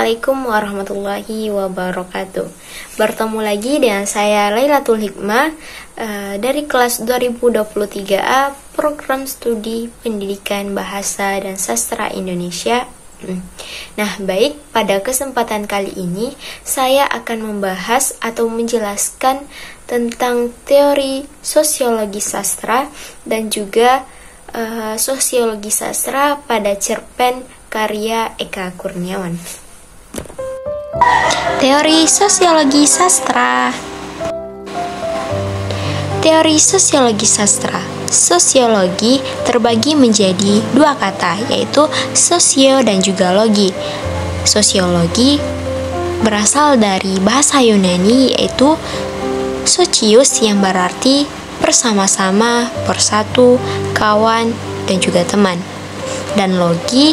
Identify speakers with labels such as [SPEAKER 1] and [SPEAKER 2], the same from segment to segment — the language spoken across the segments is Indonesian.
[SPEAKER 1] Assalamualaikum warahmatullahi wabarakatuh. Bertemu lagi dengan saya Lailatul Hikmah dari kelas 2023A Program Studi Pendidikan Bahasa dan Sastra Indonesia. Nah, baik, pada kesempatan kali ini saya akan membahas atau menjelaskan tentang teori sosiologi sastra dan juga sosiologi sastra pada cerpen karya Eka Kurniawan. Teori sosiologi sastra. Teori sosiologi sastra. Sosiologi terbagi menjadi dua kata, yaitu sosio dan juga logi. Sosiologi berasal dari bahasa Yunani, yaitu socius, yang berarti bersama-sama, bersatu, kawan, dan juga teman. Dan logi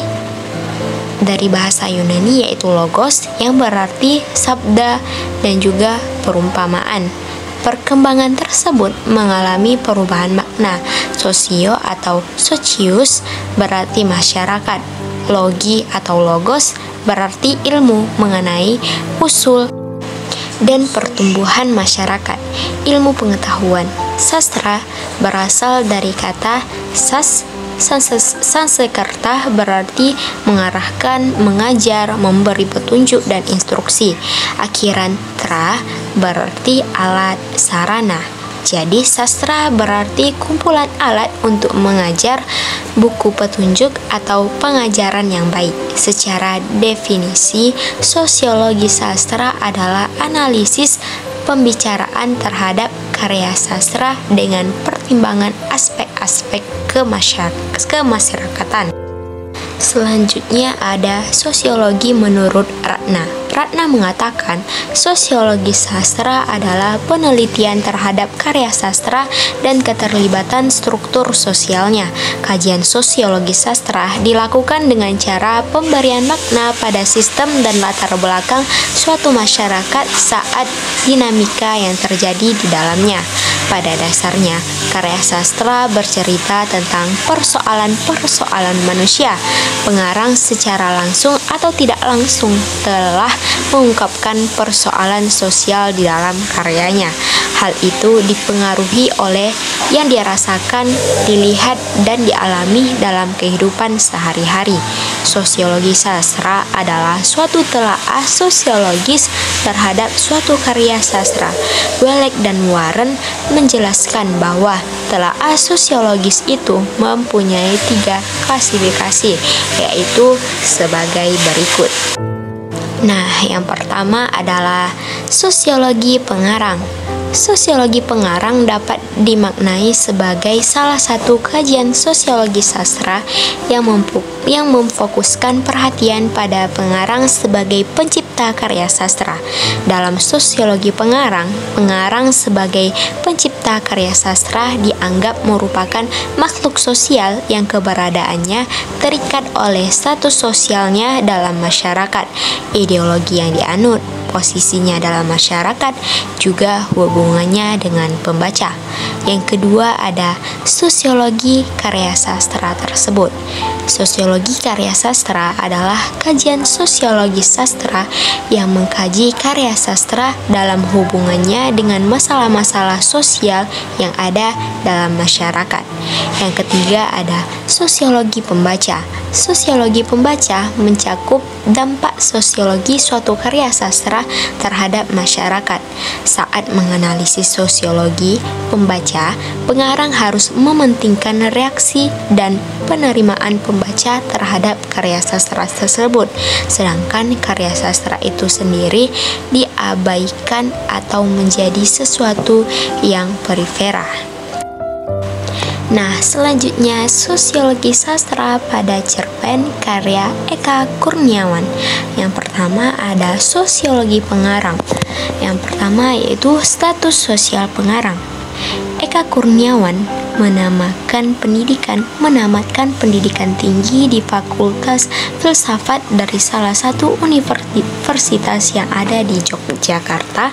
[SPEAKER 1] dari bahasa Yunani, yaitu logos, yang berarti sabda dan juga perumpamaan. Perkembangan tersebut mengalami perubahan makna. Sosio atau socius berarti masyarakat. Logi atau logos berarti ilmu mengenai usul dan pertumbuhan masyarakat. Ilmu pengetahuan. Sastra berasal dari kata Sanskerta, berarti mengarahkan, mengajar, memberi petunjuk dan instruksi. Akhiran tra berarti alat, sarana. Jadi sastra berarti kumpulan alat untuk mengajar, buku petunjuk atau pengajaran yang baik. Secara definisi, sosiologi sastra adalah analisis pembicaraan terhadap karya sastra dengan pertimbangan aspek-aspek kemasyarakatan. Selanjutnya ada sosiologi menurut Ratna. Ratna mengatakan sosiologi sastra adalah penelitian terhadap karya sastra dan keterlibatan struktur sosialnya. Kajian sosiologi sastra dilakukan dengan cara pemberian makna pada sistem dan latar belakang suatu masyarakat saat dinamika yang terjadi di dalamnya. Pada dasarnya, karya sastra bercerita tentang persoalan-persoalan manusia. Pengarang secara langsung atau tidak langsung telah mengungkapkan persoalan sosial di dalam karyanya. Hal itu dipengaruhi oleh yang dirasakan, dilihat, dan dialami dalam kehidupan sehari-hari. Sosiologi sastra adalah suatu telaah sosiologis terhadap suatu karya sastra. Dweck dan Warren menjelaskan bahwa telaah sosiologis itu mempunyai 3 klasifikasi, yaitu sebagai berikut. Nah, yang pertama adalah sosiologi pengarang. Sosiologi pengarang dapat dimaknai sebagai salah satu kajian sosiologi sastra yang memfokuskan perhatian pada pengarang sebagai pencipta karya sastra. Dalam sosiologi pengarang, pengarang sebagai pencipta karya sastra dianggap merupakan makhluk sosial yang keberadaannya terikat oleh status sosialnya dalam masyarakat, ideologi yang dianut, posisinya dalam masyarakat, juga hubungannya dengan pembaca. Yang kedua ada sosiologi karya sastra tersebut. Sosiologi karya sastra adalah kajian sosiologi sastra yang mengkaji karya sastra dalam hubungannya dengan masalah-masalah sosial yang ada dalam masyarakat. Yang ketiga ada sosiologi pembaca. Sosiologi pembaca mencakup dampak sosiologi suatu karya sastra terhadap masyarakat. Saat menganalisis sosiologi pembaca, pengarang harus mementingkan reaksi dan penerimaan pembaca terhadap karya sastra tersebut, sedangkan karya sastra itu sendiri diabaikan atau menjadi sesuatu yang perifera. Nah, selanjutnya sosiologi sastra pada cerpen karya Eka Kurniawan. Yang pertama ada sosiologi pengarang. Yang pertama yaitu status sosial pengarang. Eka Kurniawan menamatkan pendidikan tinggi di Fakultas Filsafat dari salah satu universitas yang ada di Yogyakarta,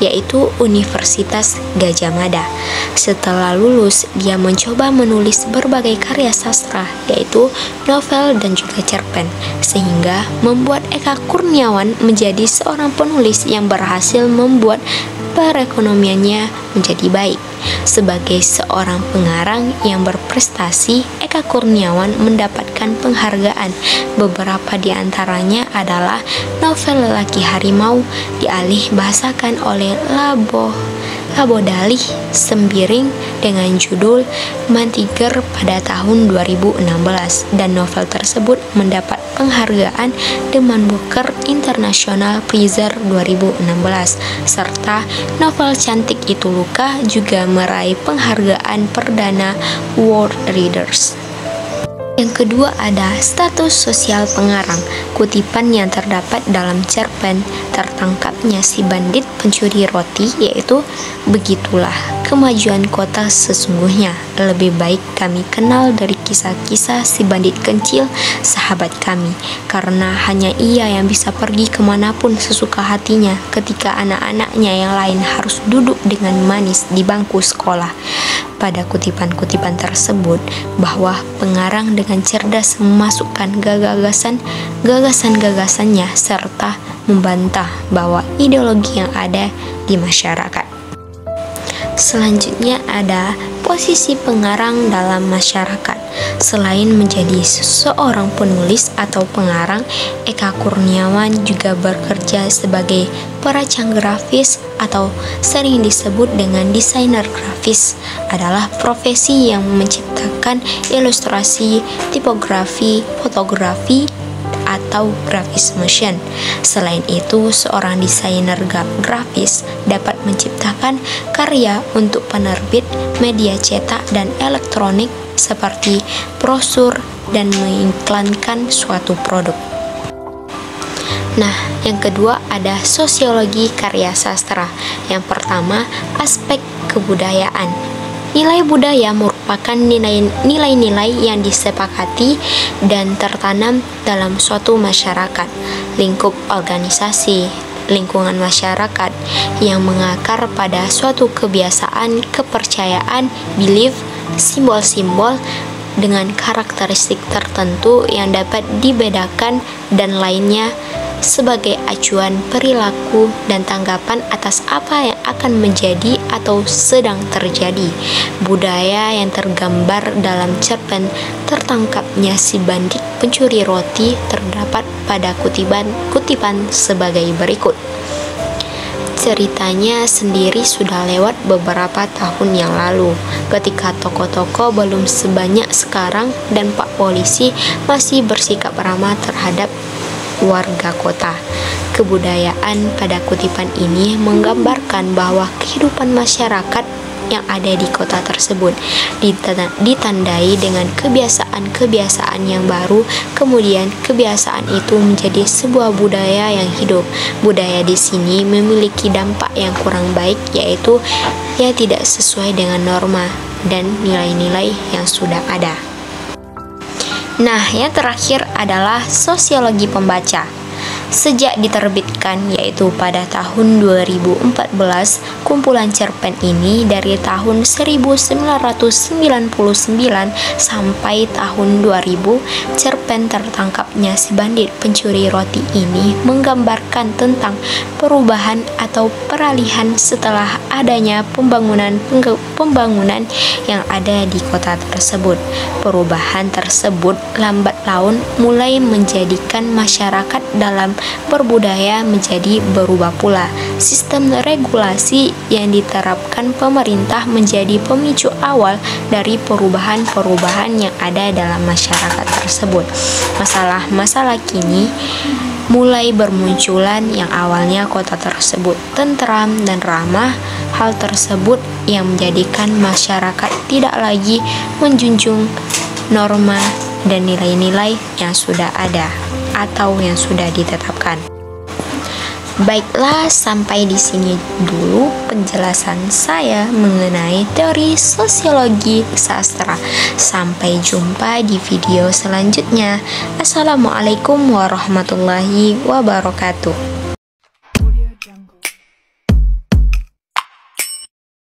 [SPEAKER 1] yaitu Universitas Gadjah Mada. Setelah lulus, dia mencoba menulis berbagai karya sastra, yaitu novel dan juga cerpen, sehingga membuat Eka Kurniawan menjadi seorang penulis yang berhasil membuat perekonomiannya menjadi baik. Sebagai seorang pengarang yang berprestasi, Eka Kurniawan mendapatkan penghargaan. Beberapa di antaranya adalah novel Lelaki Harimau dialih bahasakan oleh Labo Dalih Sembiring dengan judul Mantiger pada tahun 2016, dan novel tersebut mendapat penghargaan The Man Booker International Prize 2016, serta novel Cantik Itu Luka juga meraih penghargaan perdana World Readers. Yang kedua ada status sosial pengarang. Kutipan yang terdapat dalam cerpen Tertangkapnya Si Bandit Pencuri Roti, yaitu begitulah kemajuan kota sesungguhnya. Lebih baik kami kenal dari kisah-kisah si bandit kecil sahabat kami, karena hanya ia yang bisa pergi kemanapun sesuka hatinya ketika anak-anaknya yang lain harus duduk dengan manis di bangku sekolah. Pada kutipan-kutipan tersebut, bahwa pengarang dengan cerdas memasukkan gagasan-gagasannya serta membantah bahwa ideologi yang ada di masyarakat. Selanjutnya ada posisi pengarang dalam masyarakat. Selain menjadi seorang penulis atau pengarang, Eka Kurniawan juga bekerja sebagai perancang grafis atau sering disebut dengan desainer grafis. Adalah profesi yang menciptakan ilustrasi, tipografi, fotografi, atau graphic motion. Selain itu, seorang desainer grafis dapat menciptakan karya untuk penerbit, media cetak dan elektronik seperti brosur dan mengiklankan suatu produk. Nah, yang kedua ada sosiologi karya sastra. Yang pertama, aspek kebudayaan. Nilai budaya merupakan nilai-nilai yang disepakati dan tertanam dalam suatu masyarakat, lingkup organisasi, lingkungan masyarakat yang mengakar pada suatu kebiasaan, kepercayaan, belief, simbol-simbol dengan karakteristik tertentu yang dapat dibedakan dan lainnya sebagai acuan perilaku dan tanggapan atas apa yang akan menjadi atau sedang terjadi. Budaya yang tergambar dalam cerpen Tertangkapnya Si Bandit Pencuri Roti terdapat pada kutipan sebagai berikut. Ceritanya sendiri sudah lewat beberapa tahun yang lalu, ketika tokoh-tokoh belum sebanyak sekarang dan Pak Polisi masih bersikap ramah terhadap warga kota. Kebudayaan pada kutipan ini menggambarkan bahwa kehidupan masyarakat yang ada di kota tersebut ditandai dengan kebiasaan-kebiasaan yang baru, kemudian kebiasaan itu menjadi sebuah budaya yang hidup. Budaya di sini memiliki dampak yang kurang baik, yaitu yang tidak sesuai dengan norma dan nilai-nilai yang sudah ada. Nah, yang terakhir adalah sosiologi pembaca. Sejak diterbitkan, yaitu pada tahun 2014, kumpulan cerpen ini dari tahun 1999 sampai tahun 2000, cerpen Tertangkapnya Si Bandit Pencuri Roti ini menggambarkan tentang perubahan atau peralihan setelah adanya pembangunan yang ada di kota tersebut. Perubahan tersebut lambat laun mulai menjadikan masyarakat dalam berbudaya menjadi berubah pula. Sistem regulasi yang diterapkan pemerintah menjadi pemicu awal dari perubahan-perubahan yang ada dalam masyarakat tersebut. Masalah-masalah kini mulai bermunculan yang awalnya kota tersebut tentram dan ramah. Hal tersebut yang menjadikan masyarakat tidak lagi menjunjung norma dan nilai-nilai yang sudah ada atau yang sudah ditetapkan. Baiklah, sampai di sini dulu penjelasan saya mengenai teori sosiologi sastra. Sampai jumpa di video selanjutnya. Assalamualaikum warahmatullahi wabarakatuh.